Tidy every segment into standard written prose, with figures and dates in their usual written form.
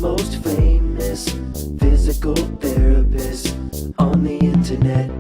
most famous physical therapist on the internet.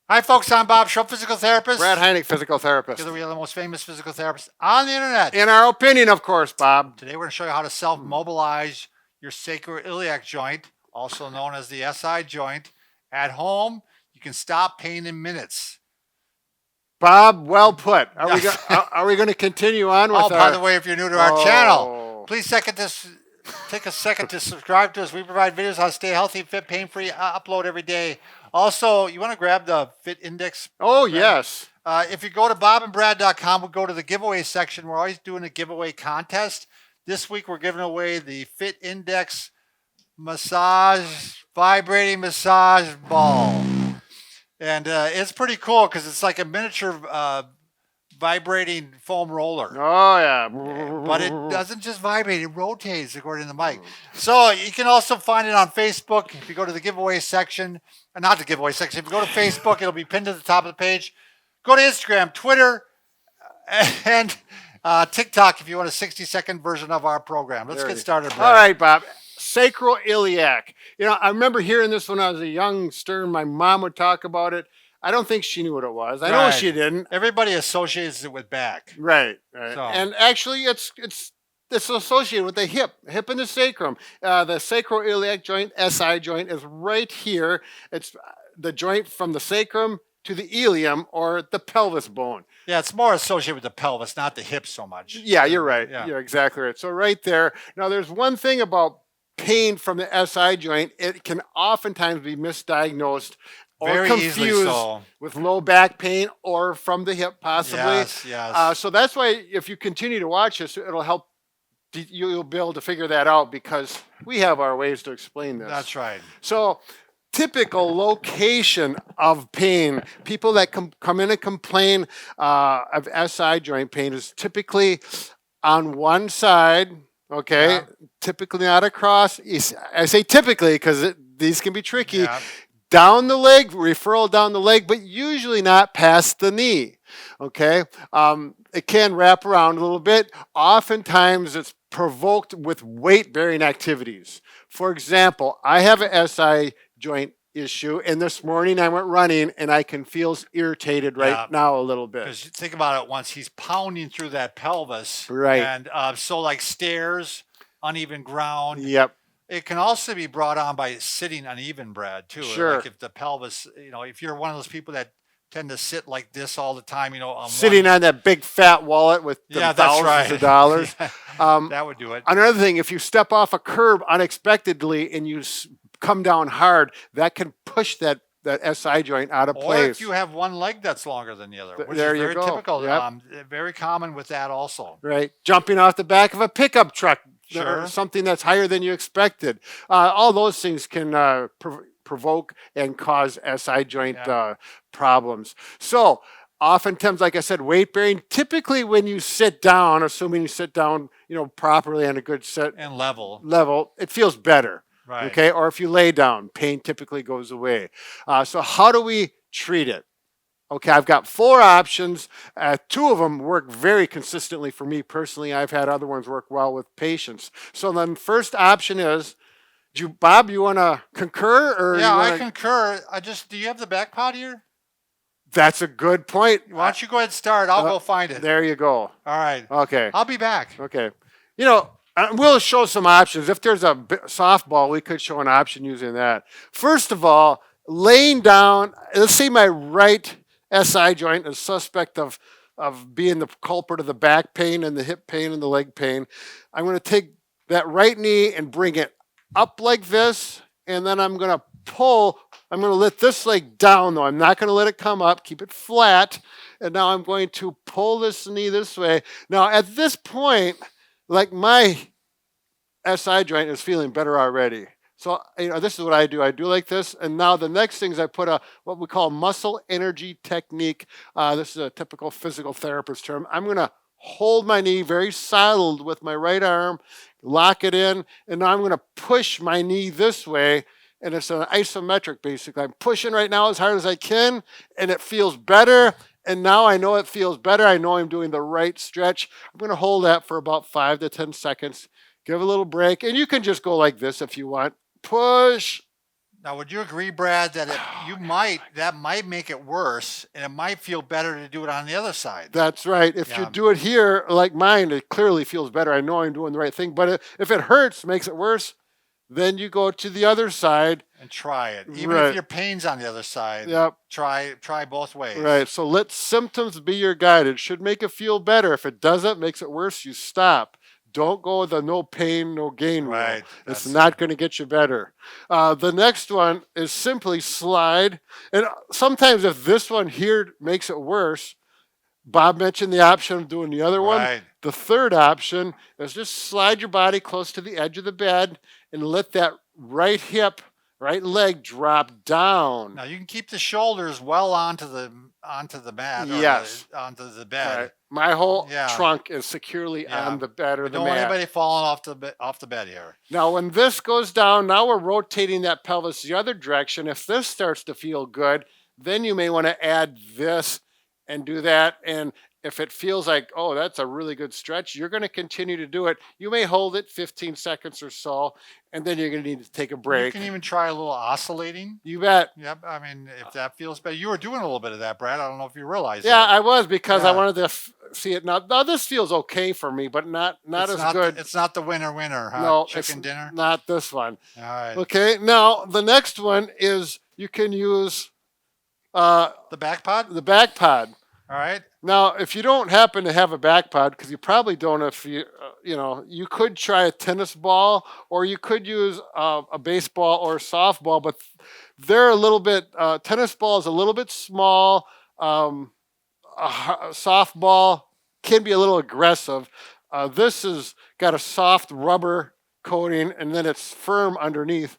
Hi folks, I'm Bob Schrupp, physical therapist. Brad Heineck, physical therapist. Together we are the most famous physical therapists on the internet. In our opinion, of course, Bob. Today we're going to show you how to self-mobilize your sacroiliac joint, also known as the SI joint. At home, you can stop pain in minutes. Bob, well put. Are we going to continue on with by the way, if you're new to our channel, please take a second to subscribe to us. We provide videos on how to stay healthy, fit, pain-free, upload every day. Also, you want to grab the FITINDEX? Oh, yes. If you go to bobandbrad.com, we'll go to the giveaway section. We're always doing a giveaway contest. This week, we're giving away the FITINDEX vibrating massage ball. And it's pretty cool because it's like a miniature vibrating foam roller. Oh, yeah. But it doesn't just vibrate, it rotates according to the mic. So you can also find it on Facebook. If you go to the giveaway section, not the giveaway section, if you go to Facebook, it'll be pinned to the top of the page. Go to Instagram, Twitter, and TikTok if you want a 60-second version of our program. Let's get started, Brad. All right, Bob. Sacroiliac. You know, I remember hearing this when I was a youngster. My mom would talk about it. I don't think she knew what it was. I know she didn't. Everybody associates it with back. Right. So. And actually, it's associated with the hip and the sacrum. The sacroiliac joint, SI joint, is right here. It's the joint from the sacrum to the ilium, or the pelvis bone. Yeah, it's more associated with the pelvis, not the hip so much. Yeah, you're right. Yeah. You're exactly right. So right there. Now, there's one thing about pain from the SI joint. It can oftentimes be misdiagnosed or very confused with low back pain or from the hip, possibly. Yes. So that's why if you continue to watch this, it'll help. You'll be able to figure that out because we have our ways to explain this. That's right. So typical location of pain, people that come in and complain of SI joint pain is typically on one side, okay? Yeah. Typically not across. I say typically because these can be tricky. Yeah. Down the leg, referral down the leg, but usually not past the knee, okay? It can wrap around a little bit. Oftentimes it's provoked with weight-bearing activities. For example, I have an SI joint issue, and this morning I went running and I can feel irritated now a little bit. Because think about it, once he's pounding through that pelvis, right? And so like stairs, uneven ground. Yep. It can also be brought on by sitting uneven, Brad, too. Sure. Like if the pelvis, if you're one of those people that tend to sit like this all the time, sitting on that big fat wallet with thousands of dollars. That would do it. Another thing, if you step off a curb unexpectedly and you come down hard, that can push that SI joint out of place. Or if you have one leg that's longer than the other, which there is very you go. Typical. Yep. Very common with that also. Right. Jumping off the back of a pickup truck. Sure. Or something that's higher than you expected. All those things can provoke and cause SI joint problems. So oftentimes, like I said, weight bearing. Typically, when you sit down, assuming you sit down, properly on a good set and level, it feels better. Right. Okay. Or if you lay down, pain typically goes away. So how do we treat it? Okay, I've got 4 options. 2 of them work very consistently for me personally. I've had other ones work well with patients. So then first option is, Bob, you want to concur? Or yeah, I concur. Do you have the back pod here? That's a good point. Why don't you go ahead and start? I'll go find it. There you go. All right. Okay. I'll be back. Okay. We'll show some options. If there's a softball, we could show an option using that. First of all, laying down, let's say my right SI joint is suspect of being the culprit of the back pain and the hip pain and the leg pain. I'm going to take that right knee and bring it up like this, and then I'm going to pull. I'm going to let this leg down, though. I'm not going to let it come up. Keep it flat. And now I'm going to pull this knee this way. Now, at this point, like my SI joint is feeling better already. So, this is what I do. I do like this. And now the next thing is I put what we call muscle energy technique. This is a typical physical therapist term. I'm going to hold my knee very solid with my right arm, lock it in, and now I'm going to push my knee this way. And it's an isometric, basically. I'm pushing right now as hard as I can, and it feels better. And now I know it feels better. I know I'm doing the right stretch. I'm going to hold that for about 5 to 10 seconds. Give a little break. And you can just go like this if you want. Push. Now, would you agree, Brad, that that might make it worse, and it might feel better to do it on the other side? That's right. If you Yeah. do it here like mine, it clearly feels better. I know I'm doing the right thing. But if it hurts, makes it worse, then you go to the other side. And try it. Even Right. if your pain's on the other side, Yep. try both ways. Right. So let symptoms be your guide. It should make it feel better. If it doesn't, makes it worse, you stop. Don't go with the no pain, no gain rule. Right. It's That's- not going to get you better. The next one is simply slide. And sometimes if this one here makes it worse, Bob mentioned the option of doing the other one. Right. The third option is just slide your body close to the edge of the bed and let that right hip, right leg drop down. Now you can keep the shoulders well onto the mat. Or Yes. onto the bed. Right. My whole Yeah. trunk is securely Yeah. on the bed or We the don't want mat. anybody falling off the bed here. Now, when this goes down, now we're rotating that pelvis the other direction. If this starts to feel good, then you may want to add this and do that. And if it feels like, oh, that's a really good stretch, you're going to continue to do it. You may hold it 15 seconds or so, and then you're going to need to take a You break. can even try a little oscillating. You bet. Yep. I mean, if that feels better, you were doing a little bit of that, Brad. I don't know if you realize Yeah, that. I was because I Yeah. wanted to see it. Now this feels okay for me, but not It's as not good. It's not the winner, huh? No, Chicken it's dinner. not this one. All right. Okay, now the next one is you can use The back pod. the back pod. All right. Now, if you don't happen to have a back pod, because you probably don't, if you, you could try a tennis ball, or you could use a baseball or a softball, but they're a little bit, tennis ball is a little bit small. A softball can be a little aggressive. This has got a soft rubber coating, and then it's firm underneath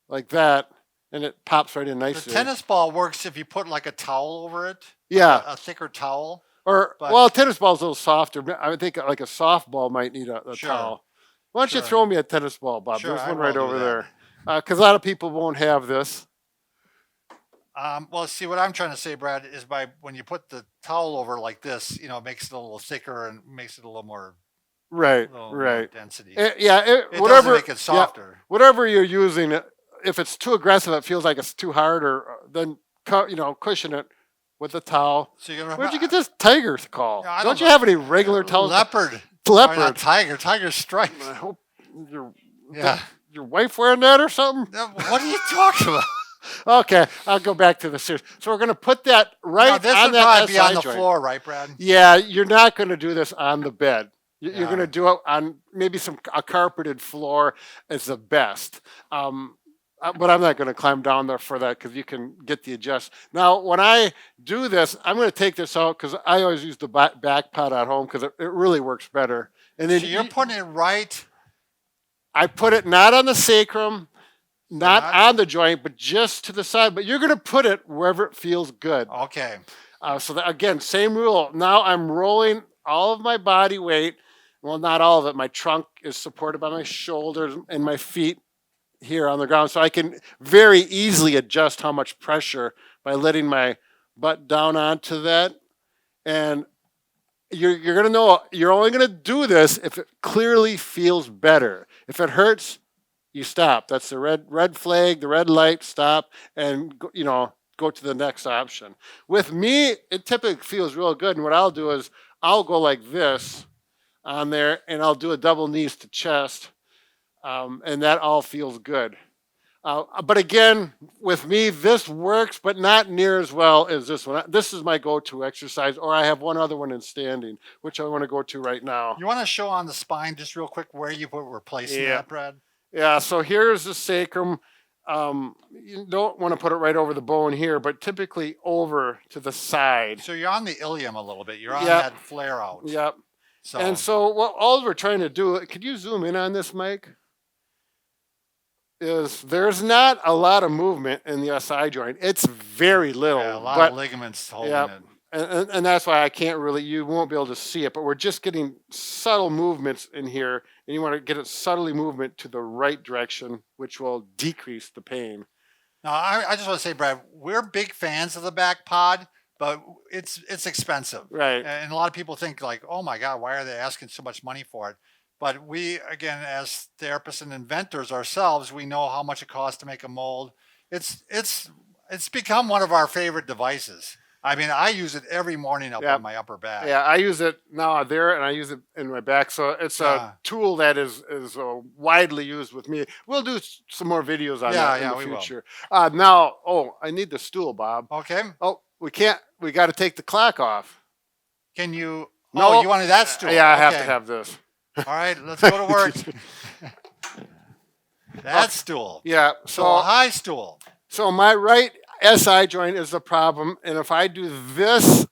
like that, and it pops right in The nicely. tennis ball works if you put like a towel over it. Yeah. A thicker towel. Or But- well, tennis ball's a little softer. But I would think like a softball might need a Sure. towel. Why don't you Sure. throw me a tennis ball, Bob? Sure, There's I one will right do over that. there. Because a lot of people won't have this. Well, see, what I'm trying to say, Brad, is by when you put the towel over like this, it makes it a little thicker and makes it a little more, Right, more right. density. Yeah, It whatever. doesn't make it softer. Whatever you're using, if it's too aggressive, it feels like it's too hard, or then cushion it with a towel. So you're gonna Where'd you get this tiger call? Yeah, I don't don't you know. have any regular towels? Leopard. Leopard. Sorry, not tiger. Tiger stripes. I hope your Yeah. your wife wearing that or something. What are you talking about? Okay, I'll go back to the series. So we're going to put that right Now, this on would that probably be on SI the joint. floor, right, Brad? Yeah, you're not going to do this on the bed. You're Yeah. going to do it on maybe a carpeted floor is the best. But I'm not going to climb down there for that because you can get the adjust. Now, when I do this, I'm going to take this out because I always use the back pod at home because it really works better. And then So you're putting it right. I put it not on the sacrum, not not- on the joint, but just to the side. But you're going to put it wherever it feels good. Okay. So that, again, same rule. Now I'm rolling all of my body weight. Well, not all of it. My trunk is supported by my shoulders and my feet here on the ground. So I can very easily adjust how much pressure by letting my butt down onto that. And you're going to know you're only going to do this if it clearly feels better. If it hurts, you stop. That's the red flag, the red light, stop, and go to the next option. With me, it typically feels real good. And what I'll do is I'll go like this on there, and I'll do a double knees to chest, and that all feels good. But again, with me, this works, but not near as well as this one. This is my go-to exercise, or I have one other one in standing, which I want to go to right now. You want to show on the spine just real quick where we're placing Yeah. that, Brad? Yeah, so here's the sacrum. You don't want to put it right over the bone here, but typically over to the side. So you're on the ilium a little bit. You're on Yep. that flare out. Yep. So, And so what all we're trying to do, could you zoom in on this, Mike? Is there's not a lot of movement in the SI joint. It's very little. yeah, a lot but, of ligaments holding yeah, it. and that's why I can't really, you won't be able to see it, but we're just getting subtle movements in here, and you want to get it subtly movement to the right direction, which will decrease the pain. Now, I just want to say, Brad, we're big fans of the back pod, but it's expensive. Right. And a lot of people think like, oh my God, why are they asking so much money for it? But we, again, as therapists and inventors ourselves, we know how much it costs to make a mold. It's become one of our favorite devices. I mean, I use it every morning up Yeah. on my upper back. Yeah, I use it now there, and I use it in my back. So it's Yeah. a tool that is widely used with me. We'll do some more videos on that in the we will. future. Now, I need the stool, Bob. Okay. Oh, we can't. We got to take the clock off. Can you? No. Oh, you wanted that stool? Yeah, I have to Okay. have this. All right, let's go to work. That stool. Yeah. So a high stool. So my right SI joint is the problem, and if I do this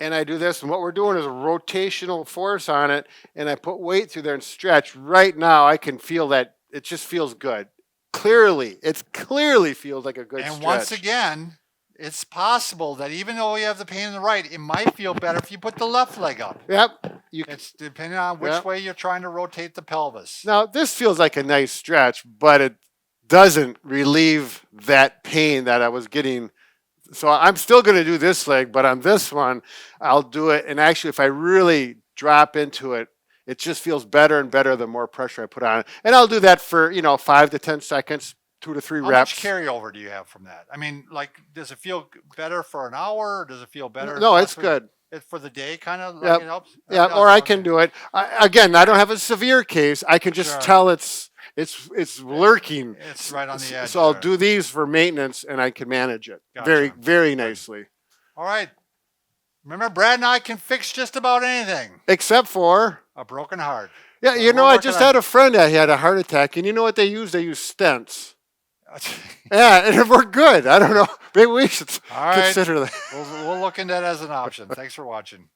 and I do this, and what we're doing is a rotational force on it, and I put weight through there and stretch, right now I can feel that it just feels good. It clearly feels like a good And stretch. once again, it's possible that even though you have the pain in the right, it might feel better if you put the left leg up. Yep. It's depending on which Yep. way you're trying to rotate the pelvis. Now, this feels like a nice stretch, but it doesn't relieve that pain that I was getting. So I'm still going to do this leg, but on this one, I'll do it. And actually, if I really drop into it, it just feels better and better the more pressure I put on it. And I'll do that for, 5 to 10 seconds, 2 to 3 How reps. much carryover do you have from that? I mean, like, does it feel better for an hour? Or does it feel better? No, it's good. It's for the day, kind of. Like Yep. it helps. Yeah, It or does, I can okay. do it. Again, I don't have a severe case. I can just Sure. tell it's lurking. It's right on the edge. So I'll there. do these for maintenance, and I can manage it very, Gotcha. very nicely. All right. Remember, Brad and I can fix just about anything. Except for, A broken heart. yeah, We're I working just on- had a friend that had a heart attack, and you know what they use? They use stents. Yeah, and we're good. I don't know. Maybe we should All right. consider that. We'll look into that as an option. Thanks for watching.